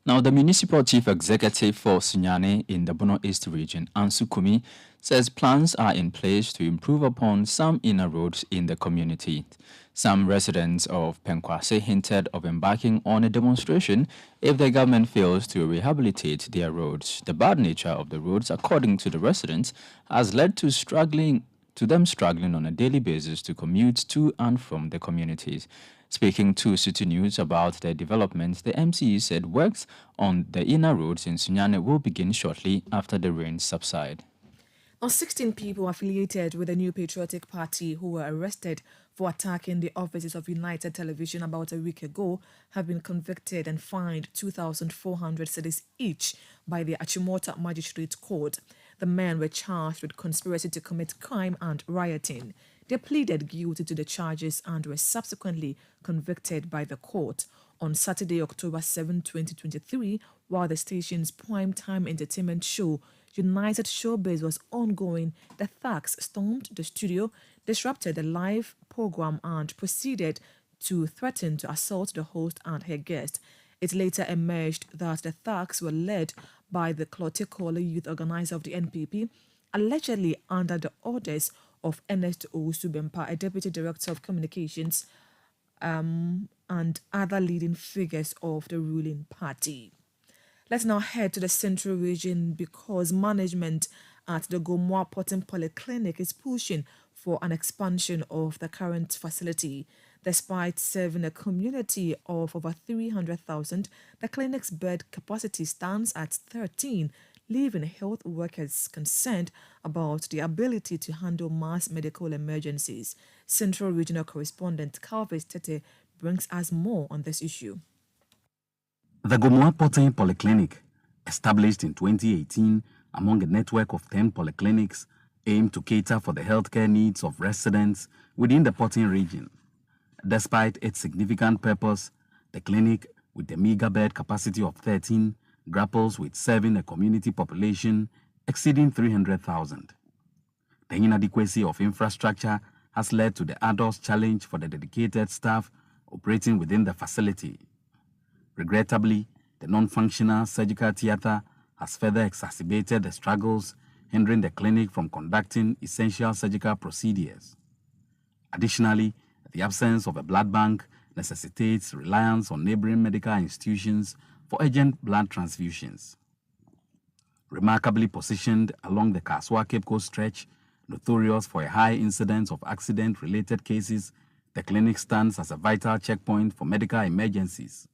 Now, the Municipal Chief Executive for Sunyani in the Bono East region, Ansu Kumi, says plans are in place to improve upon some inner roads in the community. Some residents of Penkwase hinted of embarking on a demonstration if the government fails to rehabilitate their roads. The bad nature of the roads, according to the residents, has led to struggling to them struggling on a daily basis to commute to and from the communities. Speaking to Citi News about the developments, the MCE said works on the inner roads in Sunyane will begin shortly after the rains subside. Now, 16 people affiliated with the New Patriotic Party who were arrested for attacking the offices of United Television about a week ago have been convicted and fined 2,400 cedis each by the Achimota Magistrate Court. The men were charged with conspiracy to commit crime and rioting. They pleaded guilty to the charges and were subsequently convicted by the court. On Saturday, October 7, 2023, while the station's primetime entertainment show United Showbiz was ongoing, the thugs stormed the studio, disrupted the live program and proceeded to threaten to assault the host and her guest. It later emerged that the thugs were led by the Klotekole youth organizer of the NPP, allegedly under the orders of Ernest Owusu-Bempah, a deputy director of communications, and other leading figures of the ruling party. Let's now head to the Central Region because management at the Gomoa Potting Polyclinic is pushing for an expansion of the current facility. Despite serving a community of over 300,000, the clinic's bed capacity stands at 13, leaving health workers concerned about the ability to handle mass medical emergencies. Central Regional Correspondent Calvis Tete brings us more on this issue. The Gomoa Potting Polyclinic, established in 2018 among a network of 10 polyclinics, aimed to cater for the healthcare needs of residents within the Potting region. Despite its significant purpose, the clinic, with a meager bed capacity of 13, grapples with serving a community population exceeding 300,000. The inadequacy of infrastructure has led to the adult challenge for the dedicated staff operating within the facility. Regrettably, the non-functional surgical theatre has further exacerbated the struggles, hindering the clinic from conducting essential surgical procedures. Additionally, the absence of a blood bank necessitates reliance on neighboring medical institutions for urgent blood transfusions. Remarkably positioned along the Kaswa-Cape Coast stretch, notorious for a high incidence of accident-related cases, the clinic stands as a vital checkpoint for medical emergencies.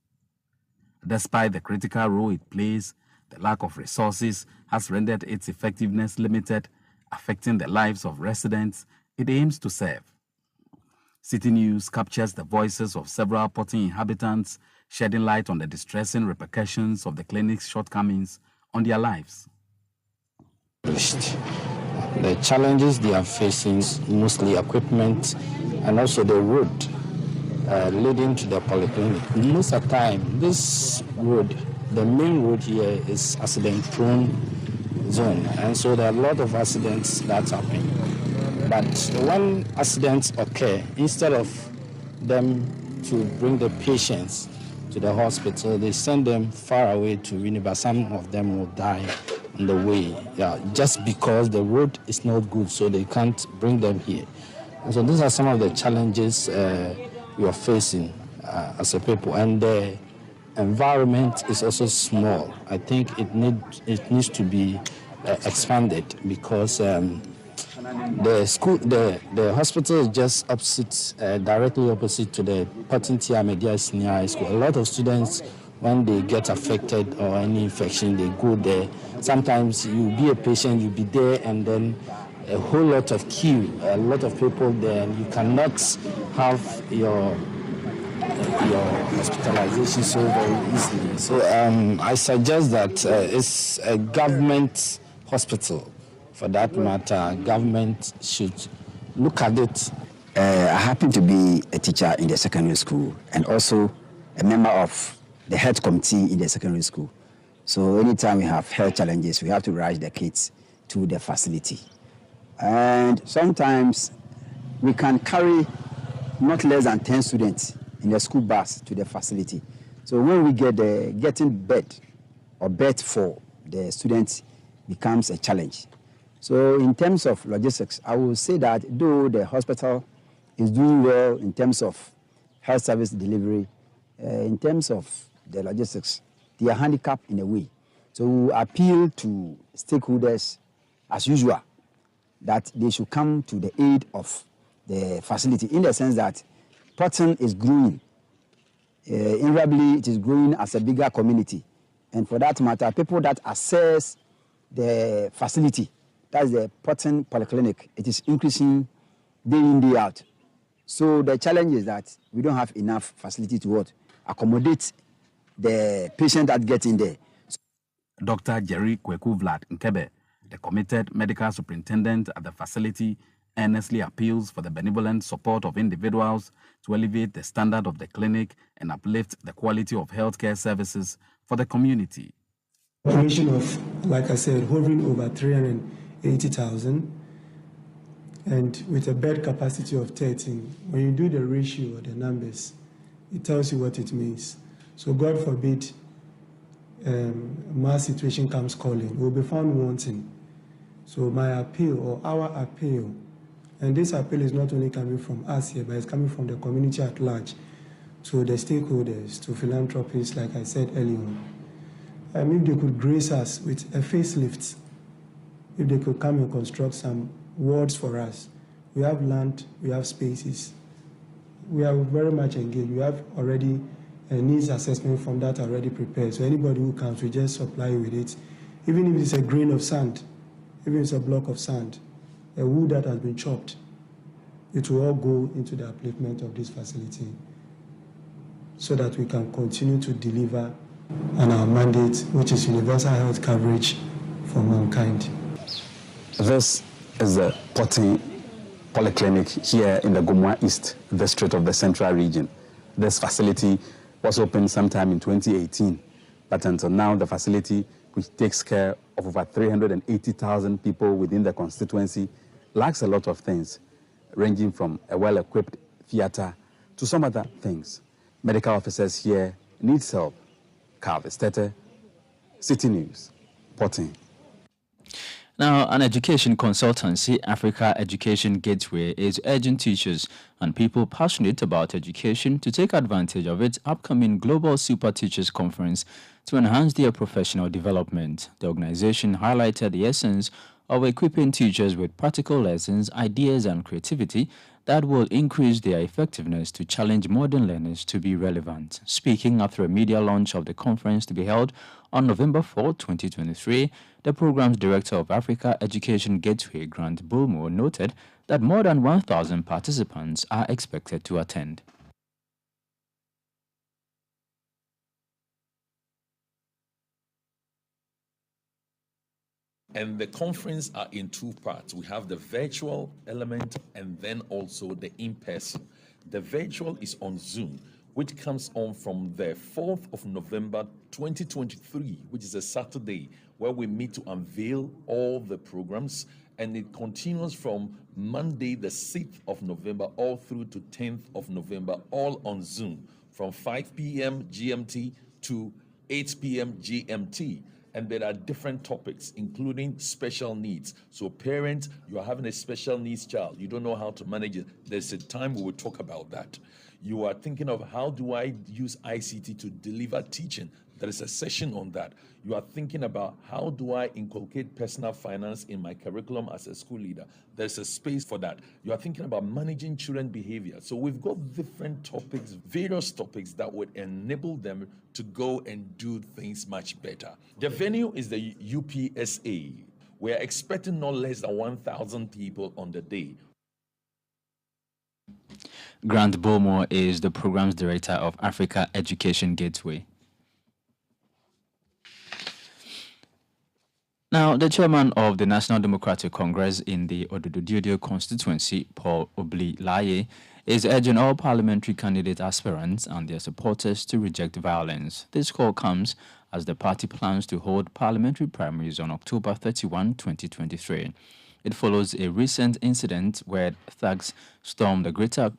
Despite the critical role it plays, the lack of resources has rendered its effectiveness limited, affecting the lives of residents it aims to serve. Citi News captures the voices of several Potting inhabitants, shedding light on the distressing repercussions of the clinic's shortcomings on their lives. The challenges they are facing, mostly equipment and also the road leading to the polyclinic. Most of the time, this road, the main road here, is accident-prone zone, and so there are a lot of accidents that happen. But when accidents occur, instead of them to bring the patients to the hospital, they send them far away to Winneba. Some of them will die on the way, just because the road is not good, so they can't bring them here. And so these are some of the challenges we are facing as a people, and the environment is also small. I think it needs to be expanded because the hospital is just opposite, directly opposite to the Potting Media Senior High School. A lot of students, when they get affected or any infection, they go there. Sometimes you'll be a patient, you'll be there, and then a whole lot of queue, a lot of people there, and you cannot have your hospitalization so very easily. So I suggest that it's a government hospital. For that matter, government should look at it. I happen to be a teacher in the secondary school and also a member of the health committee in the secondary school. So anytime we have health challenges, we have to rush the kids to the facility. And sometimes we can carry not less than 10 students in the school bus to the facility. So when we get there, getting bed for the students becomes a challenge. So in terms of logistics, I will say that though the hospital is doing well in terms of health service delivery, in terms of the logistics, they are handicapped in a way. So we appeal to stakeholders as usual that they should come to the aid of the facility in the sense that Potton is growing. Invariably, it is growing as a bigger community. And for that matter, people that access the facility, that's the Potton Polyclinic, it is increasing day in, day out. So the challenge is that we don't have enough facility to accommodate the patient that get in there. Dr. Jerry Kweku Vlad Nkebe, the committed medical superintendent at the facility, earnestly appeals for the benevolent support of individuals to elevate the standard of the clinic and uplift the quality of healthcare services for the community. Population of, like I said, hovering over 380,000 and with a bed capacity of 13. When you do the ratio or the numbers, it tells you what it means. So God forbid mass situation comes calling, we'll be found wanting. So my appeal or our appeal, and this appeal is not only coming from us here, but it's coming from the community at large, to the stakeholders, to philanthropists, like I said earlier on. If they could grace us with a facelift, if they could come and construct some wards for us. We have land, we have spaces. We are very much engaged. We have already a needs assessment form that already prepared. So anybody who comes, we just supply you with it. Even if it's a grain of sand, even if it's a block of sand, a wood that has been chopped, it will all go into the upliftment of this facility so that we can continue to deliver on our mandate, which is universal health coverage for mankind. This is the Potton Polyclinic here in the Gomwa East District of the Central Region. This facility was opened sometime in 2018, but until now the facility, which takes care of over 380,000 people within the constituency, lacks a lot of things, ranging from a well-equipped theater to some other things. Medical officers here need help. Carvis Tete, City News, Potton. Now, an education consultancy, Africa Education Gateway, is urging teachers and people passionate about education to take advantage of its upcoming Global Super Teachers Conference to enhance their professional development. The organization highlighted the essence of equipping teachers with practical lessons, ideas, and creativity that will increase their effectiveness to challenge modern learners to be relevant. Speaking after a media launch of the conference to be held on November 4, 2023, the program's director of Africa Education Gateway, Grant Bulmo, noted that more than 1,000 participants are expected to attend. And the conference are in two parts. We have the virtual element and then also the in-person. The virtual is on Zoom, which comes on from the 4th of November 2023, which is a Saturday, where we meet to unveil all the programs. And it continues from Monday, the 6th of November, all through to 10th of November, all on Zoom, from 5 p.m. GMT to 8 p.m. GMT. And there are different topics, including special needs. So parents, you are having a special needs child. You don't know how to manage it. There's a time we will talk about that. You are thinking of how do I use ICT to deliver teaching. There is a session on that. You are thinking about how do I inculcate personal finance in my curriculum as a school leader. There's a space for that. You are thinking about managing children behavior. So we've got different topics, various topics that would enable them to go and do things much better. The venue is the UPSA. We're expecting no less than 1,000 people on the day. Grant Bulmo is the program's director of Africa Education Gateway. Now, the chairman of the National Democratic Congress in the Ododo-Diodio constituency, Paul Obli-Laye, is urging all parliamentary candidate aspirants and their supporters to reject violence. This call comes as the party plans to hold parliamentary primaries on October 31, 2023. It follows a recent incident where thugs stormed the Greater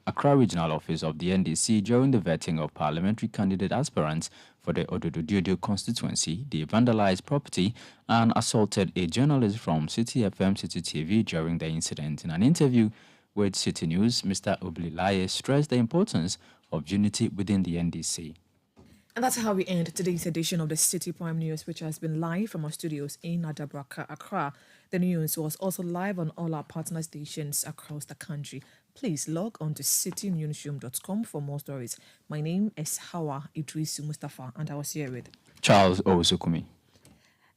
Accra Regional Office of the NDC during the vetting of parliamentary candidate aspirants for the Ododo-Diodio constituency. They vandalized property and assaulted a journalist from Citi FM, Citi TV during the incident. In an interview with Citi News, Mr. Obli-Laye stressed the importance of unity within the NDC. And that's how we end today's edition of the Citi Prime News, which has been live from our studios in Adabraka, Accra. The news was also live on all our partner stations across the country. Please log on to citinewsroom.com for more stories. My name is Hawa Idrisu Mustafa, and I was here with Charles Owusukumi.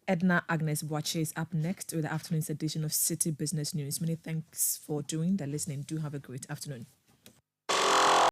Edna Agnes Boache is up next with the afternoon's edition of Citi Business News. Many thanks for doing the listening. Do have a great afternoon.